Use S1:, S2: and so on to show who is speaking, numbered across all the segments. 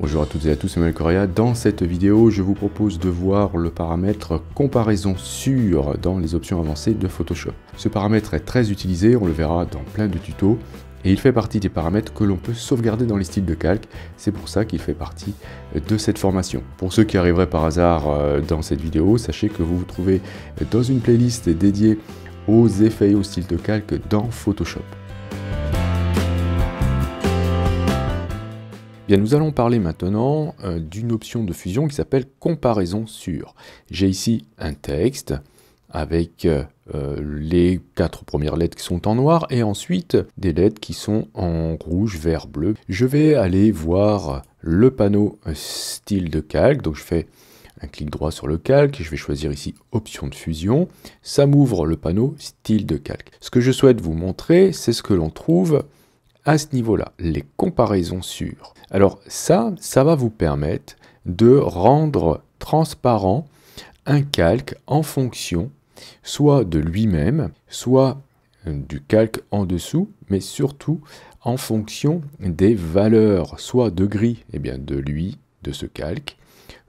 S1: Bonjour à toutes et à tous, c'est Manuel Correa. Dans cette vidéo, je vous propose de voir le paramètre comparaison sur dans les options avancées de Photoshop. Ce paramètre est très utilisé, on le verra dans plein de tutos, et il fait partie des paramètres que l'on peut sauvegarder dans les styles de calque. C'est pour ça qu'il fait partie de cette formation. Pour ceux qui arriveraient par hasard dans cette vidéo, sachez que vous vous trouvez dans une playlist dédiée aux effets et aux styles de calque dans Photoshop. Bien, nous allons parler maintenant d'une option de fusion qui s'appelle comparaison sur. J'ai ici un texte avec les 4 premières lettres qui sont en noir et ensuite des lettres qui sont en rouge, vert, bleu. Je vais aller voir le panneau style de calque, donc je fais un clic droit sur le calque, je vais choisir ici option de fusion, ça m'ouvre le panneau style de calque. Ce que je souhaite vous montrer, c'est ce que l'on trouve à ce niveau-là, les comparaisons sur. Alors ça va vous permettre de rendre transparent un calque en fonction soit de lui-même, soit du calque en dessous, mais surtout en fonction des valeurs, soit de gris, de lui, de ce calque,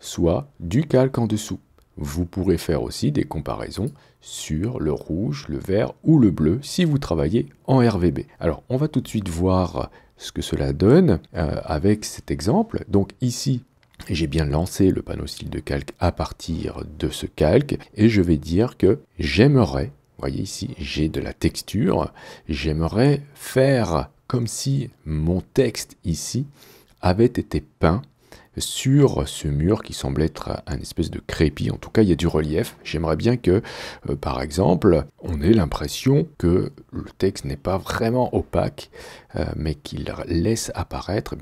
S1: soit du calque en dessous. Vous pourrez faire aussi des comparaisons sur le rouge, le vert ou le bleu si vous travaillez en RVB. Alors, on va tout de suite voir ce que cela donne avec cet exemple. Donc ici, j'ai bien lancé le panneau style de calque à partir de ce calque et je vais dire que j'aimerais, vous voyez ici, j'ai de la texture, j'aimerais faire comme si mon texte ici avait été peint sur ce mur qui semble être un espèce de crépi. En tout cas, il y a du relief. J'aimerais bien que, par exemple, on ait l'impression que le texte n'est pas vraiment opaque, mais qu'il laisse apparaître,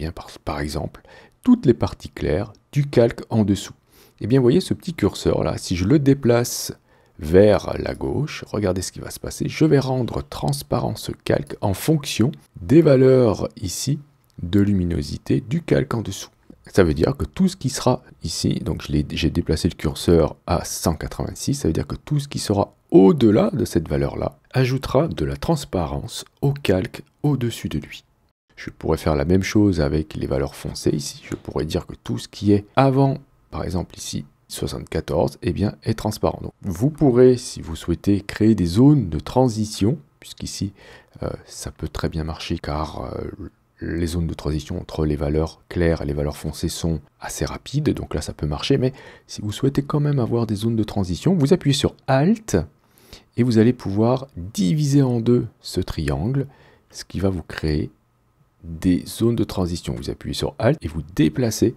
S1: par exemple, toutes les parties claires du calque en dessous. Et bien, vous voyez ce petit curseur-là, si je le déplace vers la gauche, regardez ce qui va se passer. Je vais rendre transparent ce calque en fonction des valeurs ici de luminosité du calque en dessous. Ça veut dire que tout ce qui sera ici, donc j'ai déplacé le curseur à 186, ça veut dire que tout ce qui sera au-delà de cette valeur-là ajoutera de la transparence au calque au-dessus de lui. Je pourrais faire la même chose avec les valeurs foncées ici. Je pourrais dire que tout ce qui est avant, par exemple ici, 74, est transparent. Donc, vous pourrez, si vous souhaitez, créer des zones de transition, puisqu'ici, ça peut très bien marcher car les zones de transition entre les valeurs claires et les valeurs foncées sont assez rapides, donc là ça peut marcher, mais si vous souhaitez quand même avoir des zones de transition, vous appuyez sur Alt et vous allez pouvoir diviser en deux ce triangle, ce qui va vous créer des zones de transition. Vous appuyez sur Alt et vous déplacez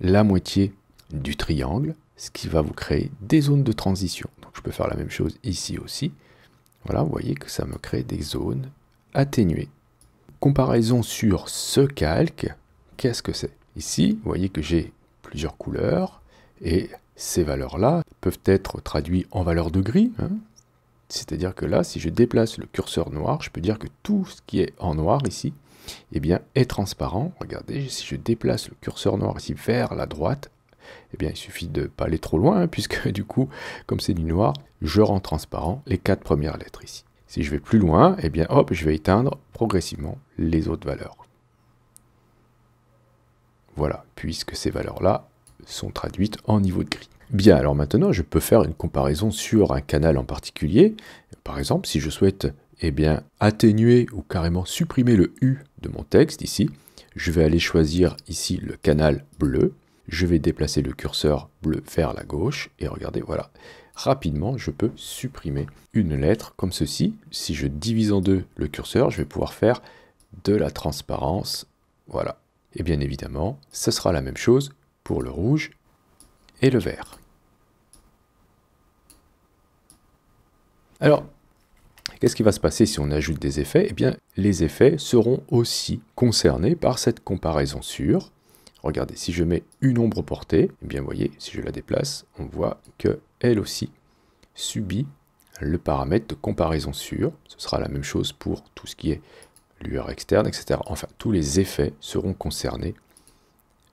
S1: la moitié du triangle, ce qui va vous créer des zones de transition. Donc je peux faire la même chose ici aussi. Voilà, vous voyez que ça me crée des zones atténuées. Comparaison sur ce calque, qu'est-ce que c'est? Ici, vous voyez que j'ai plusieurs couleurs et ces valeurs-là peuvent être traduites en valeur de gris. C'est-à-dire que là, si je déplace le curseur noir, je peux dire que tout ce qui est en noir ici est transparent. Regardez, si je déplace le curseur noir ici vers la droite, il suffit de ne pas aller trop loin, puisque du coup, comme c'est du noir, je rends transparent les 4 premières lettres ici. Si je vais plus loin, hop, je vais éteindre progressivement les autres valeurs. Voilà, puisque ces valeurs-là sont traduites en niveau de gris. Bien, alors maintenant, je peux faire une comparaison sur un canal en particulier. Par exemple, si je souhaite atténuer ou carrément supprimer le U de mon texte ici, je vais aller choisir ici le canal bleu. Je vais déplacer le curseur bleu vers la gauche et regardez, voilà. Rapidement, je peux supprimer une lettre comme ceci. Si je divise en deux le curseur, je vais pouvoir faire de la transparence. Voilà. Et bien évidemment, ce sera la même chose pour le rouge et le vert. Alors, qu'est-ce qui va se passer si on ajoute des effets? Les effets seront aussi concernés par cette comparaison sur. Regardez, si je mets une ombre portée, vous voyez, si je la déplace, on voit qu'elle aussi subit le paramètre de comparaison sur. Ce sera la même chose pour tout ce qui est lueur externe, etc. Enfin, tous les effets seront concernés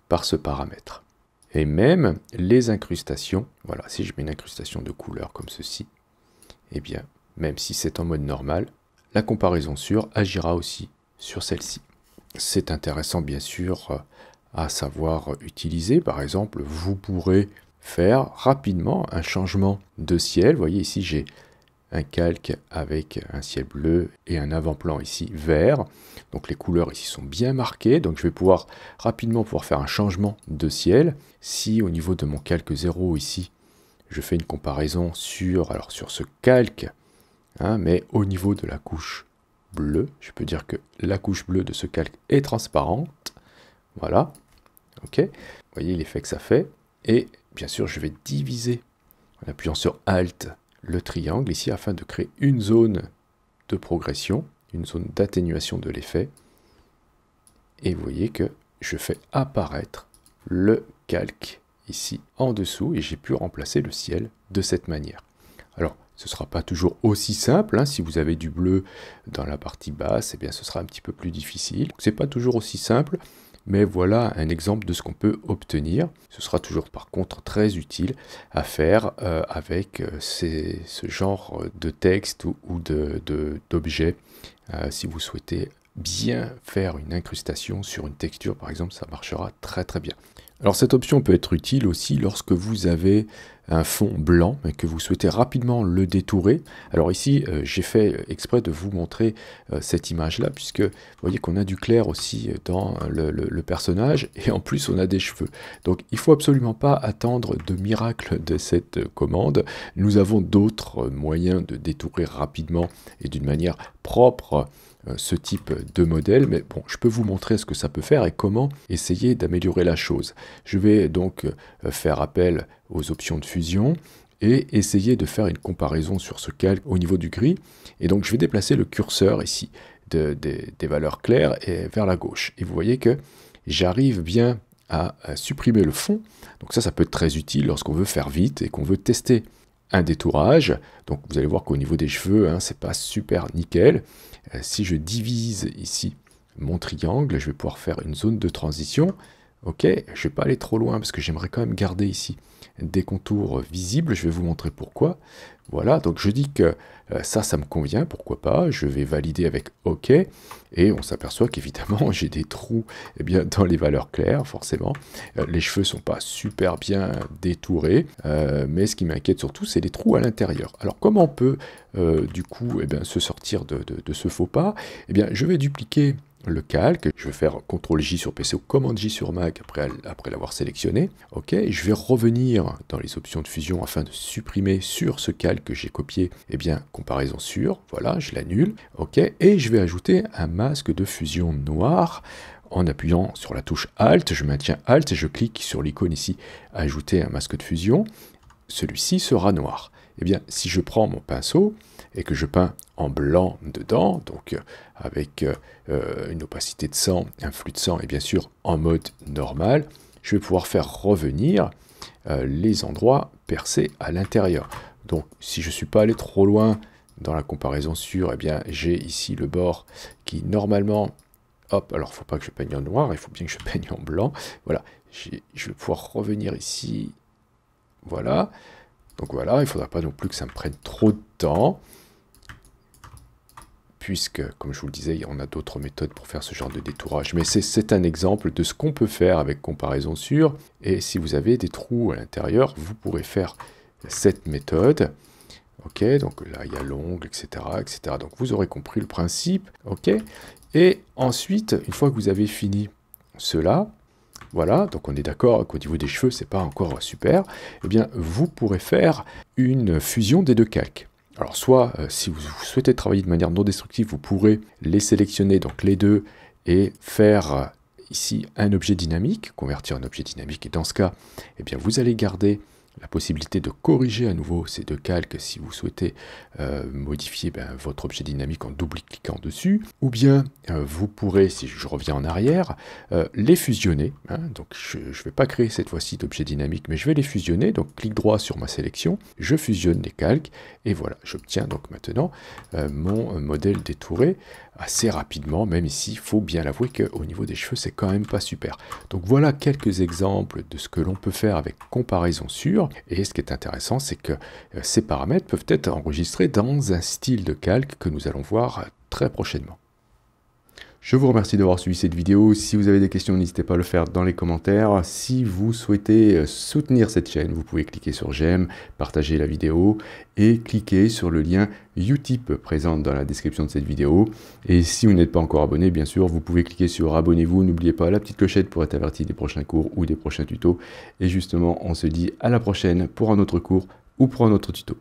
S1: par ce paramètre. Et même les incrustations, voilà, si je mets une incrustation de couleur comme ceci, même si c'est en mode normal, la comparaison sur agira aussi sur celle-ci. C'est intéressant, bien sûr, à savoir utiliser. Par exemple, vous pourrez faire rapidement un changement de ciel. Vous voyez ici, j'ai un calque avec un ciel bleu et un avant-plan ici vert. Donc les couleurs ici sont bien marquées. Donc je vais pouvoir rapidement faire un changement de ciel. Si au niveau de mon calque 0 ici, je fais une comparaison sur ce calque, hein, mais au niveau de la couche bleue, je peux dire que la couche bleue de ce calque est transparente. Voilà. Ok. Vous voyez l'effet que ça fait. Et bien sûr, je vais diviser en appuyant sur Alt le triangle ici afin de créer une zone de progression, une zone d'atténuation de l'effet. Et vous voyez que je fais apparaître le calque ici en dessous et j'ai pu remplacer le ciel de cette manière. Alors, ce ne sera pas toujours aussi simple, hein. Si vous avez du bleu dans la partie basse, eh bien, ce sera un petit peu plus difficile. Ce n'est pas toujours aussi simple, mais voilà un exemple de ce qu'on peut obtenir. Ce sera toujours par contre très utile à faire avec ce genre de texte ou d'objet. Si vous souhaitez bien faire une incrustation sur une texture, par exemple, ça marchera très très bien. Alors cette option peut être utile aussi lorsque vous avez un fond blanc et que vous souhaitez rapidement le détourer. Alors ici, j'ai fait exprès de vous montrer cette image-là, puisque vous voyez qu'on a du clair aussi dans le personnage, et en plus on a des cheveux. Donc il ne faut absolument pas attendre de miracle de cette commande. Nous avons d'autres moyens de détourer rapidement et d'une manière propre ce type de modèle, mais bon, je peux vous montrer ce que ça peut faire et comment essayer d'améliorer la chose. Je vais donc faire appel aux options de fusion et essayer de faire une comparaison sur ce calque au niveau du gris. Et donc je vais déplacer le curseur ici des valeurs claires et vers la gauche. Et vous voyez que j'arrive bien à supprimer le fond. Donc ça peut être très utile lorsqu'on veut faire vite et qu'on veut tester un détourage. Donc vous allez voir qu'au niveau des cheveux, hein, c'est pas super nickel. Si je divise ici mon triangle, je vais pouvoir faire une zone de transition. Ok, je ne vais pas aller trop loin parce que j'aimerais quand même garder ici des contours visibles. Je vais vous montrer pourquoi. Voilà, donc je dis que ça me convient, pourquoi pas. Je vais valider avec OK. Et on s'aperçoit qu'évidemment, j'ai des trous dans les valeurs claires, forcément. Les cheveux ne sont pas super bien détourés. Mais ce qui m'inquiète surtout, c'est les trous à l'intérieur. Alors, comment on peut, du coup, se sortir de ce faux pas? Je vais dupliquer le calque, je vais faire CTRL-J sur PC ou Command-J sur Mac après l'avoir sélectionné. Ok, je vais revenir dans les options de fusion afin de supprimer sur ce calque que j'ai copié, comparaison sur, voilà, je l'annule. Ok, et je vais ajouter un masque de fusion noir en appuyant sur la touche Alt, je maintiens Alt et je clique sur l'icône ici, ajouter un masque de fusion. Celui-ci sera noir. Si je prends mon pinceau et que je peins en blanc dedans, donc avec une opacité de 100, un flux de 100 et bien sûr en mode normal, je vais pouvoir faire revenir les endroits percés à l'intérieur. Donc si je ne suis pas allé trop loin dans la comparaison sur, j'ai ici le bord qui normalement, hop, alors il ne faut pas que je peigne en noir, il faut bien que je peigne en blanc. Voilà, je vais pouvoir revenir ici, voilà. Donc voilà, il ne faudra pas non plus que ça me prenne trop de temps, puisque, comme je vous le disais, on a d'autres méthodes pour faire ce genre de détourage. Mais c'est un exemple de ce qu'on peut faire avec comparaison sur, et si vous avez des trous à l'intérieur, vous pourrez faire cette méthode. Ok, donc là, il y a l'ongle, etc., etc. Donc vous aurez compris le principe. Ok, et ensuite, une fois que vous avez fini cela, voilà, donc on est d'accord qu'au niveau des cheveux, c'est pas encore super. Vous pourrez faire une fusion des deux calques. Alors, soit, si vous souhaitez travailler de manière non destructive, vous pourrez les sélectionner, donc les deux, et faire ici un objet dynamique, convertir en objet dynamique. Et dans ce cas, vous allez garder la possibilité de corriger à nouveau ces deux calques si vous souhaitez modifier votre objet dynamique en double-cliquant dessus, ou bien vous pourrez, si je reviens en arrière, les fusionner. Hein, donc je ne vais pas créer cette fois-ci d'objet dynamique, mais je vais les fusionner, donc clic droit sur ma sélection, je fusionne les calques, et voilà, j'obtiens donc maintenant mon modèle détouré assez rapidement, même ici, il faut bien l'avouer qu'au niveau des cheveux, c'est quand même pas super. Donc voilà quelques exemples de ce que l'on peut faire avec comparaison sur, et ce qui est intéressant, c'est que ces paramètres peuvent être enregistrés dans un style de calque que nous allons voir très prochainement. Je vous remercie d'avoir suivi cette vidéo. Si vous avez des questions, n'hésitez pas à le faire dans les commentaires. Si vous souhaitez soutenir cette chaîne, vous pouvez cliquer sur j'aime, partager la vidéo et cliquer sur le lien Utip présent dans la description de cette vidéo. Et si vous n'êtes pas encore abonné, bien sûr, vous pouvez cliquer sur abonnez-vous. N'oubliez pas la petite clochette pour être averti des prochains cours ou des prochains tutos. Et justement, on se dit à la prochaine pour un autre cours ou pour un autre tuto.